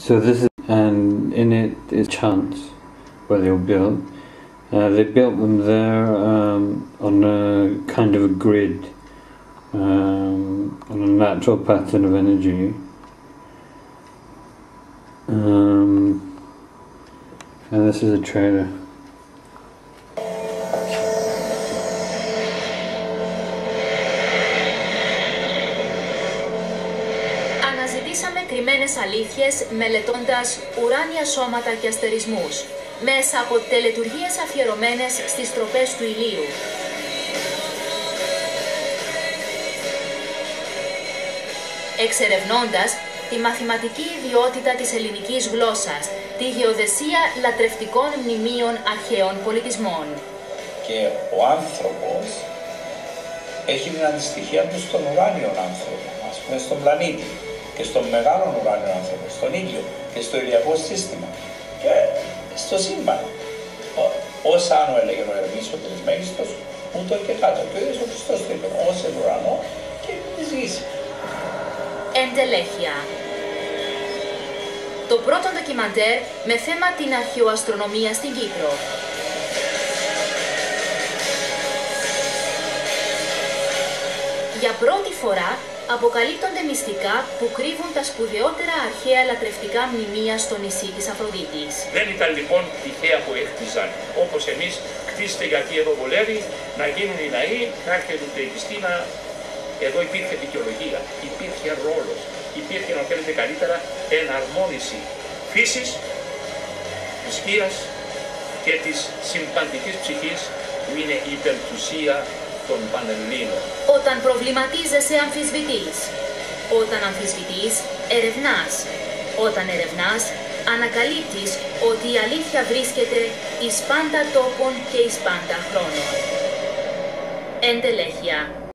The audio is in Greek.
So this is, and in it is chants where they were built. They built them there on a kind of a grid, on a natural pattern of energy. And this is a trailer. Αναζητήσαμε κρυμμένες αλήθειες μελετώντας ουράνια σώματα και αστερισμούς μέσα από τελετουργίες αφιερωμένες στις τροπές του ηλίου. Εξερευνώντας τη μαθηματική ιδιότητα της ελληνικής γλώσσας, τη γεωδεσία λατρευτικών μνημείων αρχαίων πολιτισμών. Και ο άνθρωπος έχει την αντιστοιχεία του στον ουράνιο άνθρωπο, ας πούμε στον πλανήτη και στον μεγάλο ουράνιο άνθρωπο, στον ήλιο και στο ηλιακό σύστημα και στο σύμπαν. Ως άνω έλεγε ο Ερμής ο Τρισμέγιστος, ούτω και κάτω. Και ο ίδιος ο Χριστός το είπε, ως εν ουρανό και της γης. Εντελέχεια. Το πρώτο ντοκιμαντέρ με θέμα την αρχαιοαστρονομία στην Κύπρο. Για πρώτη φορά αποκαλύπτονται μυστικά που κρύβουν τα σπουδαιότερα αρχαία λατρευτικά μνημεία στο νησί της Αφροδίτης. Δεν ήταν λοιπόν τυχαία που έκτιζαν, όπως εμείς κτίστε γιατί εδώ βολεύει, να γίνουν οι ναοί, να έρχεται η Χριστίνα. Εδώ υπήρχε δικαιολογία, υπήρχε ρόλος, υπήρχε, αν θέλετε καλύτερα, εναρμόνιση φύσης, της βίας και της συμπαντικής ψυχής που είναι η υπερτουσία των Πανελλήνων. Όταν προβληματίζεσαι αμφισβητείς. Όταν αμφισβητείς, ερευνάς. Όταν ερευνάς, ανακαλύπτεις ότι η αλήθεια βρίσκεται εις πάντα τόπων και εις πάντα χρόνων. Εντελέχεια.